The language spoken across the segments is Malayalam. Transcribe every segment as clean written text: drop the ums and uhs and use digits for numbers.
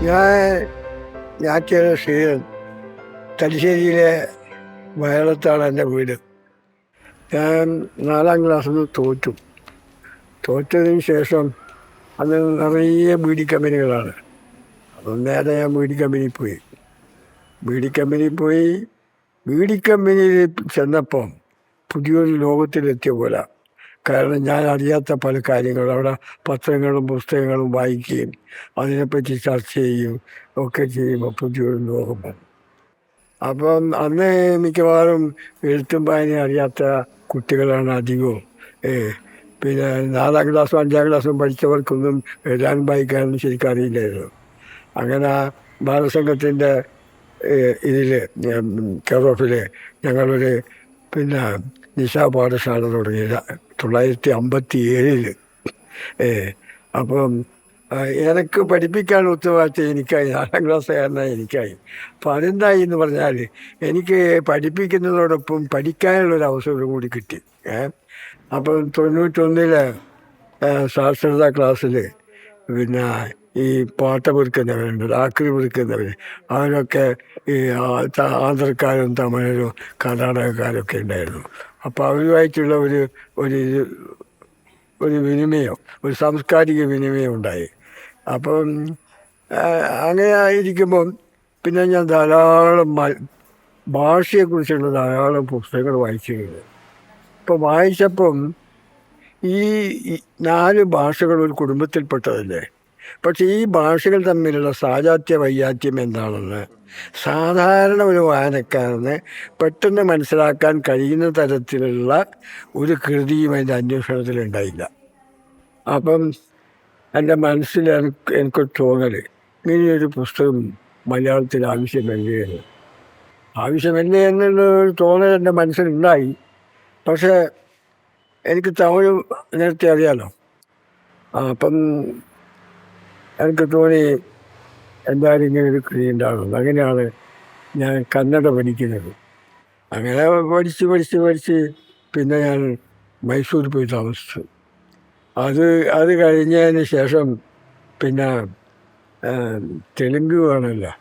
ഞാൻ ഞാറ്റിയ ശ്രീധരൻ, തലശ്ശേരിയിലെ വയലത്താണ് എൻ്റെ വീട്. ഞാൻ 4ാം ക്ലാസ്സിൽ നിന്ന് തോറ്റതിന് ശേഷം അന്ന് നിറയെ ബീഡി കമ്പനികളാണ്. അപ്പം നേരെ ഞാൻ ബീഡി കമ്പനിയിൽ ബീഡി കമ്പനിയിൽ ചെന്നപ്പം പുതിയൊരു ലോകത്തിലെത്തിയ പോലെ. കാരണം ഞാൻ അറിയാത്ത പല കാര്യങ്ങളും അവിടെ പത്രങ്ങളും പുസ്തകങ്ങളും വായിക്കുകയും അതിനെപ്പറ്റി ചർച്ച ചെയ്യുകയും ഒക്കെ ചെയ്യുമ്പോൾ പുതിയൊരു ലോകം. അപ്പം അന്ന് മിക്കവാറും എഴുത്തും വായനയും അറിയാത്ത കുട്ടികളാണ് അധികവും. പിന്നെ 4ാം ക്ലാസ്സും 5ാം ക്ലാസ്സും പഠിച്ചവർക്കൊന്നും എഴുതാനും വായിക്കാനൊന്നും ശരിക്കും അറിയില്ലായിരുന്നു. അങ്ങനെ ബാലസംഘത്തിൻ്റെ ഇതിൽ കെയർ ഓഫിൽ ഞങ്ങളൊരു പിന്നെ നിശാ പാഠശാല തുടങ്ങി 1957. അപ്പം എനിക്ക് പഠിപ്പിക്കാൻ ഉത്തരവാദിത്തം എനിക്കായി. 4ാം ക്ലാസ്സുകാരനായി എനിക്കായി. അപ്പം അതെന്തായി എന്ന് പറഞ്ഞാൽ എനിക്ക് പഠിപ്പിക്കുന്നതോടൊപ്പം പഠിക്കാനുള്ളൊരു അവസരം കൂടി കിട്ടി. അപ്പം 91 സാക്ഷരതാ ക്ലാസ്സിൽ പിന്നെ ഈ പാട്ട പെറുക്കുന്നവരുണ്ട്, ആക്രി പെറുക്കുന്നവർ, അവരൊക്കെ ഈ ആന്ധ്രക്കാരും തമിഴരും കർണാടകക്കാരൊക്കെ ഉണ്ടായിരുന്നു. അപ്പോൾ അവരുമായിട്ടുള്ള ഒരു വിനിമയം, ഒരു സാംസ്കാരിക വിനിമയം ഉണ്ടായി. അപ്പം അങ്ങനെ ആയിരിക്കുമ്പം പിന്നെ ഞാൻ ധാരാളം ഭാഷയെക്കുറിച്ചുള്ള ധാരാളം പുസ്തകങ്ങൾ വായിച്ചിട്ടുണ്ട്. ഇപ്പം വായിച്ചപ്പം ഈ 4 ഭാഷകൾ ഒരു കുടുംബത്തിൽപ്പെട്ടതല്ലേ. പക്ഷേ ഈ ഭാഷകൾ തമ്മിലുള്ള സാജാത്യ വൈജാത്യം എന്താണെന്ന് സാധാരണ ഒരു വായനക്കാരന് പെട്ടെന്ന് മനസ്സിലാക്കാൻ കഴിയുന്ന തരത്തിലുള്ള ഒരു കൃതിയും അതിൻ്റെ അന്വേഷണത്തിലുണ്ടായില്ല. അപ്പം എൻ്റെ മനസ്സിൽ എനിക്കൊരു തോന്നൽ, ഇങ്ങനെയൊരു പുസ്തകം മലയാളത്തിൽ ആവശ്യമല്ലേ എന്നുള്ളൊരു തോന്നൽ എൻ്റെ മനസ്സിലുണ്ടായി. പക്ഷേ എനിക്ക് തമിഴ് നേരത്തെ അറിയാലോ. അപ്പം എനിക്ക് തോന്നി എന്തായാലും ഇങ്ങനെ ഒരു കൃതി ഉണ്ടാകുന്നത്. അങ്ങനെയാണ് ഞാൻ കന്നഡ പഠിക്കുന്നത്. അങ്ങനെ പഠിച്ച് പിന്നെ ഞാൻ മൈസൂർ പോയി താമസിച്ചു. അത് കഴിഞ്ഞതിന് ശേഷം പിന്നെ തെലുങ്ക് വേണമല്ലോ.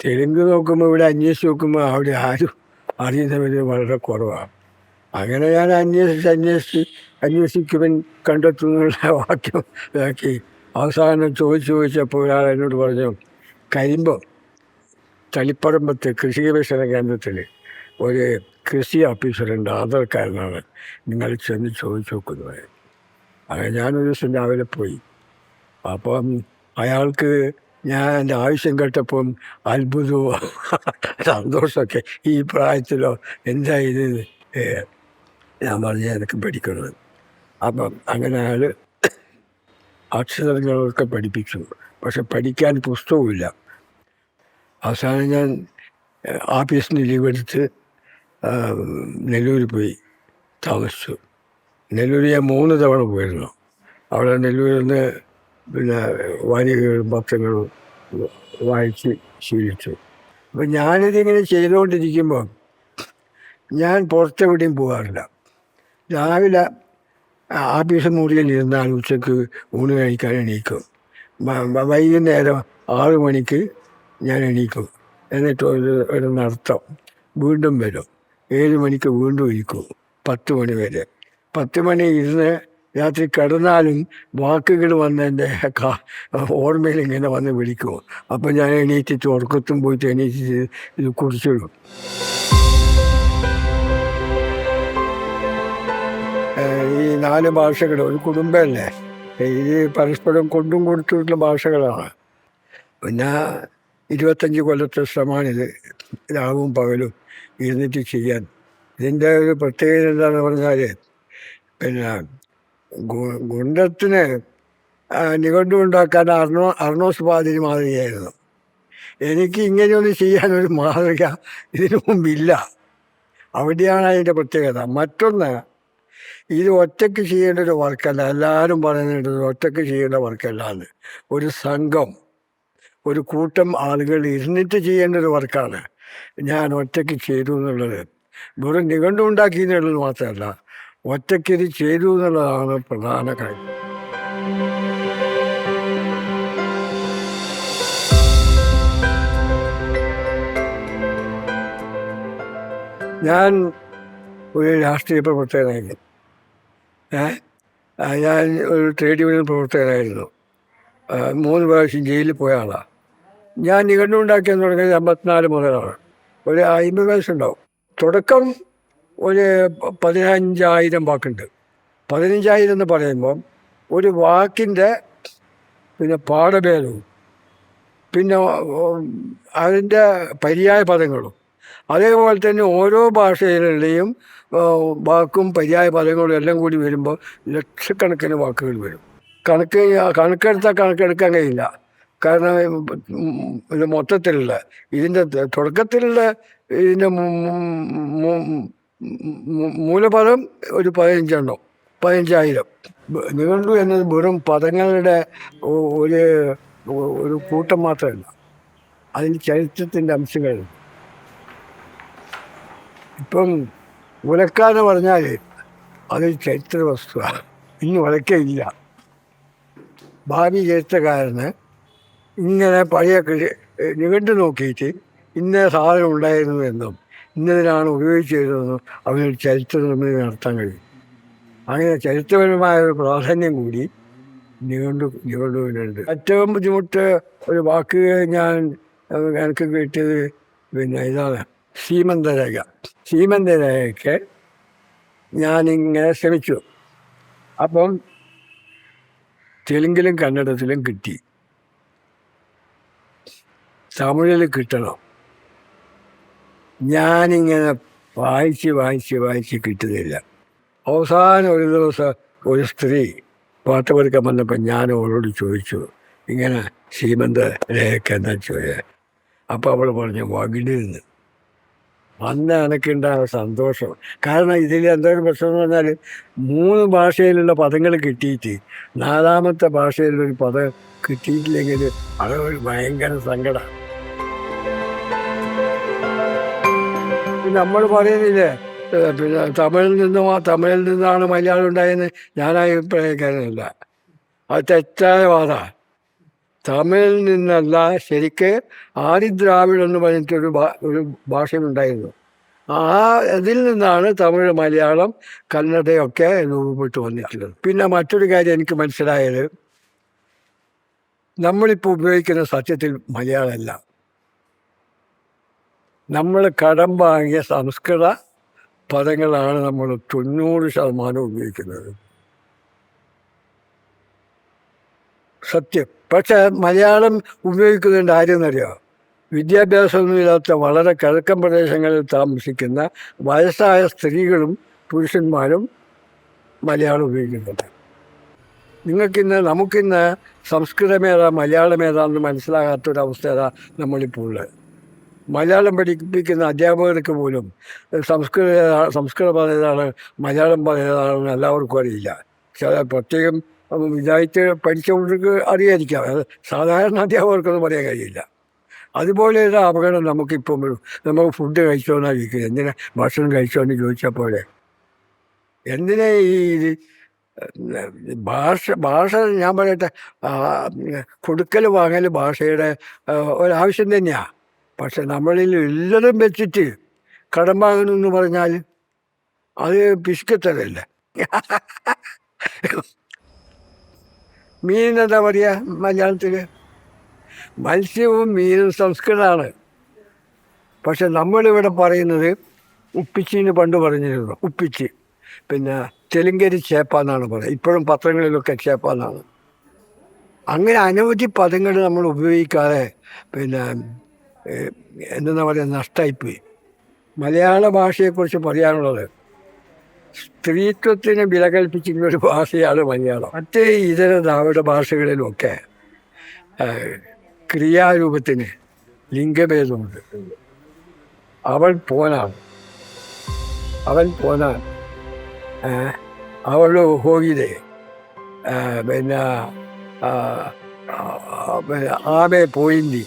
തെലുങ്ക് നോക്കുമ്പോൾ ഇവിടെ അന്വേഷിച്ച് നോക്കുമ്പോൾ അവിടെ ആരും അറിയുന്നവർ വളരെ കുറവാണ്. അങ്ങനെ ഞാൻ അന്വേഷിക്കുവൻ കണ്ടെത്തുന്നുള്ള വാക്യം ഇതാക്കി അവസാനം ചോദിച്ചപ്പോൾ ഒരാൾ എന്നോട് പറഞ്ഞു, കരിമ്പം തളിപ്പറമ്പത്ത് കൃഷി ഗവേഷണ കേന്ദ്രത്തിൽ ഒരു കൃഷി ഓഫീസറുണ്ട്, ആധാർക്കാരനാണ്, നിങ്ങൾ ചെന്ന് ചോദിച്ചു നോക്കുന്നത്. അങ്ങനെ ഞാനൊരു ദിവസം രാവിലെ പോയി. അപ്പം അയാൾക്ക് ഞാൻ എൻ്റെ ആവശ്യം കേട്ടപ്പം അത്ഭുതവും സന്തോഷമൊക്കെ, ഈ പ്രായത്തിലോ എന്താ ഇത് ഞാൻ പറഞ്ഞാൽ എനിക്ക് പഠിക്കണത്. അപ്പം അങ്ങനെ അയാൾ അക്ഷരങ്ങളൊക്കെ പഠിപ്പിച്ചു. പക്ഷെ പഠിക്കാൻ പുസ്തകമില്ല. അവസാനം ഞാൻ ഓഫീസിന് ലീവെടുത്ത് നെല്ലൂർ പോയി താമസിച്ചു. നെല്ലൂർ ഞാൻ 3 തവണ പോയിരുന്നു. അവിടെ നെല്ലൂരിൽ നിന്ന് പിന്നെ വാരികകളും പത്രങ്ങളും വായിച്ച് ശീലിച്ചു. അപ്പം ഞാനിതിങ്ങനെ ചെയ്തുകൊണ്ടിരിക്കുമ്പോൾ ഞാൻ പുറത്തെവിടെയും പോകാറില്ല. രാവിലെ ആഫീസ് മുറിയിൽ ഇരുന്നാൽ ഉച്ചയ്ക്ക് ഊണ് കഴിക്കാൻ എണീക്കും. വൈകുന്നേരം 6 മണിക്ക് ഞാൻ എണീക്കും. എന്നിട്ട് ഒരു നടത്തം, വീണ്ടും വരും. 7 മണിക്ക് വീണ്ടും ഇരിക്കും 10 മണി വരെ. 10 മണി ഇരുന്ന് രാത്രി കിടന്നാലും വാക്കുകൾ വന്ന് എൻ്റെ ഓർമ്മയിൽ ഇങ്ങനെ വന്ന് വിളിക്കും. അപ്പം ഞാൻ എണീറ്റിട്ട് ഉറക്കത്തും പോയിട്ട് എണീറ്റിട്ട് ഇത് കുറിച്ചിടും. ഈ 4 ഭാഷകൾ ഒരു കുടുംബമല്ലേ, ഇത് പരസ്പരം കൊണ്ടും കൊടുത്തിട്ടുള്ള ഭാഷകളാണ്. പിന്നെ 25 കൊല്ലത്തെ ശ്രമമാണിത്, രാവും പകലും ഇരുന്നിട്ട് ചെയ്യാൻ. ഇതിൻ്റെ ഒരു പ്രത്യേകത എന്താണെന്ന് പറഞ്ഞാൽ പിന്നെ ഗുണ്ടത്തിന് നിഘണ്ടു ഉണ്ടാക്കാൻ അർണോസ് പാതിരി മാതൃകയായിരുന്നു. എനിക്ക് ഇങ്ങനെയൊന്നും ചെയ്യാനൊരു മാതൃക ഇതിനു മുമ്പില്ല. അവിടെയാണ് അതിൻ്റെ പ്രത്യേകത. മറ്റൊന്ന്, ഇത് ഒറ്റയ്ക്ക് ചെയ്യേണ്ട ഒരു വർക്കല്ല. എല്ലാവരും പറയുന്നുണ്ട് ഒറ്റയ്ക്ക് ചെയ്യേണ്ട വർക്കല്ല എന്ന്. ഒരു സംഘം, ഒരു കൂട്ടം ആളുകൾ ഇരുന്നിട്ട് ചെയ്യേണ്ട ഒരു വർക്കാണ്. ഞാൻ ഒറ്റയ്ക്ക് ചെയ്തു എന്നുള്ളത് വെറും നിഘണ്ടു ഉണ്ടാക്കി എന്നുള്ളത് മാത്രമല്ല, ഒറ്റയ്ക്ക് ഇത് ചെയ്തു എന്നുള്ളതാണ് പ്രധാന കാര്യം. ഞാൻ ഒരു രാഷ്ട്രീയ പ്രവർത്തകനായിരുന്നു. ഞാൻ ഒരു ട്രേഡ് യൂണിയൻ പ്രവർത്തകനായിരുന്നു. 3 പ്രാവശ്യം ജയിലിൽ പോയ ആളാണ്. ഞാൻ നിഘണ്ടു ഉണ്ടാക്കിയെന്ന് തുടങ്ങിയത് 54 മുതലാണ്. ഒരു 50 വയസ്സുണ്ടാവും. തുടക്കം ഒരു 15,000 വാക്കുണ്ട്. 15,000 എന്ന് പറയുമ്പം ഒരു വാക്കിൻ്റെ പിന്നെ പാഠഭേദവും പിന്നെ അതിൻ്റെ പര്യായ പദങ്ങളും അതേപോലെ തന്നെ ഓരോ ഭാഷയിലെയും വാക്കും പര്യായ പദങ്ങളും എല്ലാം കൂടി വരുമ്പോൾ ലക്ഷക്കണക്കിന് വാക്കുകൾ വരും. കണക്കെടുക്കാൻ കഴിയില്ല. കാരണം ഇത് മൊത്തത്തിലുള്ള ഇതിൻ്റെ തുടക്കത്തിലുള്ള ഇതിൻ്റെ മൂലപദം ഒരു 15,000. നിഘണ്ടു എന്നത് വെറും പദങ്ങളുടെ ഒരു കൂട്ടം മാത്രമല്ല, അതിന് ചരിത്രത്തിൻ്റെ അംശങ്ങളുണ്ട്. ഇപ്പം ഉലക്കാന്ന് പറഞ്ഞാൽ അതൊരു ചരിത്ര വസ്തുവാണ്. ഇന്ന് ഉലക്കയില്ല. ഭാവി ചരിത്രകാരന് ഇങ്ങനെ പഴയ നിഘണ്ടു നോക്കിയിട്ട് ഇന്ന സാധനം ഉണ്ടായിരുന്നു എന്നും ഇന്നതിനാണ് ഉപയോഗിച്ചിരുന്നതെന്നും അവനൊരു ചരിത്ര നിർമ്മിതി നടത്താൻ കഴിയും. അങ്ങനെ ചരിത്രപരമായ ഒരു പ്രാധാന്യം കൂടി നിഘണ്ടുവിനുണ്ട്. ഏറ്റവും ബുദ്ധിമുട്ട് ഒരു വാക്ക് എനിക്ക് കിട്ടിയത് പിന്നെ ഇതാണ് സീമന്തരേഖ. സീമന്തരേഖയ്ക്ക് ഞാനിങ്ങനെ ശ്രമിച്ചു. അപ്പം തെലുങ്കിലും കന്നഡത്തിലും കിട്ടി. തമിഴിൽ കിട്ടണം. ഞാനിങ്ങനെ വായിച്ച് കിട്ടുന്നില്ല. അവസാനം ഒരു ദിവസം ഒരു സ്ത്രീ പാട്ട് പഠിക്കാൻ വന്നപ്പോൾ ഞാൻ അവളോട് ചോദിച്ചു, ഇങ്ങനെ സീമന്ത രേഖ എന്താ ചോദിച്ചത്. അപ്പോൾ അവൾ പറഞ്ഞു വകിടുന്ന്. അന്ന് എനിക്കുണ്ടായ സന്തോഷം. കാരണം ഇതിൽ എന്തൊരു പ്രശ്നം എന്ന് പറഞ്ഞാൽ 3 ഭാഷയിലുള്ള പദങ്ങൾ കിട്ടിയിട്ട് 4ാമത്തെ ഭാഷയിലൊരു പദം കിട്ടിയിട്ടില്ലെങ്കിൽ അതൊരു ഭയങ്കര സങ്കടം. നമ്മൾ പറയുന്നില്ലേ പിന്നെ തമിഴിൽ നിന്നാണ് മലയാളം ഉണ്ടായെന്ന് ഞാൻ അഭിപ്രായക്കാരനല്ല. അത് തെറ്റായ വാദമാണ്. തമിഴിൽ നിന്നല്ല, ശരിക്ക് ആദിദ്രാവിഡ് എന്ന് പറഞ്ഞിട്ടൊരു ഭാഷയുണ്ടായിരുന്നു. അതിൽ നിന്നാണ് തമിഴ്, മലയാളം, കന്നഡയൊക്കെ രൂപപ്പെട്ട് വന്നിട്ടുള്ളത്. പിന്നെ മറ്റൊരു കാര്യം എനിക്ക് മനസ്സിലായത്, നമ്മളിപ്പോൾ ഉപയോഗിക്കുന്ന സത്യത്തിൽ മലയാളമല്ല, നമ്മൾ കടം വാങ്ങിയ സംസ്കൃത പദങ്ങളാണ് നമ്മൾ 90% ഉപയോഗിക്കുന്നത്. സത്യം. പക്ഷേ മലയാളം ഉപയോഗിക്കുന്നുണ്ട് ആരെന്നറിയോ? വിദ്യാഭ്യാസമൊന്നുമില്ലാത്ത വളരെ കിഴക്കൻ പ്രദേശങ്ങളിൽ താമസിക്കുന്ന വയസ്സായ സ്ത്രീകളും പുരുഷന്മാരും മലയാളം ഉപയോഗിക്കുന്നുണ്ട്. നമുക്കിന്ന് സംസ്കൃതമേതാ മലയാളമേതാന്ന് മനസ്സിലാകാത്തൊരവസ്ഥ നമ്മളിപ്പോൾ ഉള്ളത്. മലയാളം പഠിപ്പിക്കുന്ന അധ്യാപകർക്ക് പോലും സംസ്കൃത പദം ഏതാണ്, മലയാളം പദം ഏതാണെന്ന് എല്ലാവർക്കും അറിയില്ല. പ്രത്യേകം ഇതായിട്ട് പഠിച്ചവർക്ക് അറിയാതിരിക്കാം. സാധാരണ അധ്യാപകർക്കൊന്നും പറയാൻ കഴിയില്ല. അതുപോലെ ഒരു അപകടം നമുക്കിപ്പം വരും. നമുക്ക് ഫുഡ് കഴിച്ചോന്നാണ് ചോദിക്കുന്നത്. എന്തിനാ ഭക്ഷണം കഴിച്ചോന്ന് ചോദിച്ചാൽ പോലെ എന്തിനാ ഈ ഭാഷ ഞാൻ പറയട്ടെ, കൊടുക്കൽ വാങ്ങൽ ഭാഷയുടെ ഒരാവശ്യം തന്നെയാണ്. പക്ഷെ നമ്മളിൽ എല്ലാതും വെച്ചിട്ട് കടം വാങ്ങണമെന്ന് പറഞ്ഞാൽ അത് പിശുക്കത്തരല്ലേ. മീനെന്താ പറയുക മലയാളത്തിൽ? മത്സ്യവും മീനും സംസ്കൃതമാണ്. പക്ഷെ നമ്മളിവിടെ പറയുന്നത് ഉപ്പിച്ചിന്ന് പണ്ട് പറഞ്ഞിരുന്നു, ഉപ്പിച്ച്. പിന്നെ തെലുങ്കരി ചേപ്പ എന്നാണ് പറയുന്നത്. ഇപ്പോഴും പത്രങ്ങളിലൊക്കെ ചേപ്പ എന്നാണ്. അങ്ങനെ അനവധി പദങ്ങൾ നമ്മൾ ഉപയോഗിക്കാതെ പിന്നെ എന്താ പറയുക നഷ്ടമായിപ്പോയി. മലയാള ഭാഷയെക്കുറിച്ച് പറയാനുള്ളത്, സ്ത്രീത്വത്തിന് വില കൽപ്പിച്ചിരുന്നൊരു ഭാഷയാണ് മലയാളം. മറ്റേ ഇതര ദ്രാവിഡ ഭാഷകളിലുമൊക്കെ ക്രിയാരൂപത്തിന് ലിംഗഭേദമുണ്ട്. അവൾ പോനാൻ, അവൾ ഹോഗിതെ, പിന്നെ ആമേ പോയിന്തി.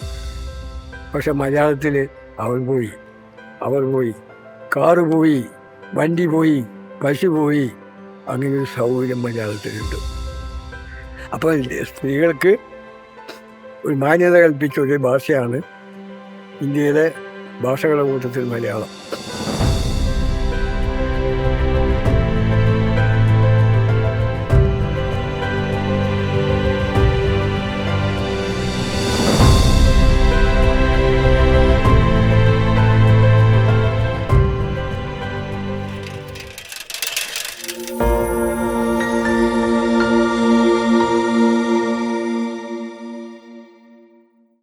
പക്ഷെ മലയാളത്തിൽ അവൾ പോയി, കാറ് പോയി, വണ്ടി പോയി, പശു പോയി, അങ്ങനെ ഒരു സൗകര്യം മലയാളത്തിലുണ്ട്. അപ്പോൾ സ്ത്രീകൾക്ക് ഒരു മാന്യത കൽപ്പിച്ച ഒരു ഭാഷയാണ് ഇന്ത്യയിലെ ഭാഷകളുടെ കൂട്ടത്തിൽ മലയാളം.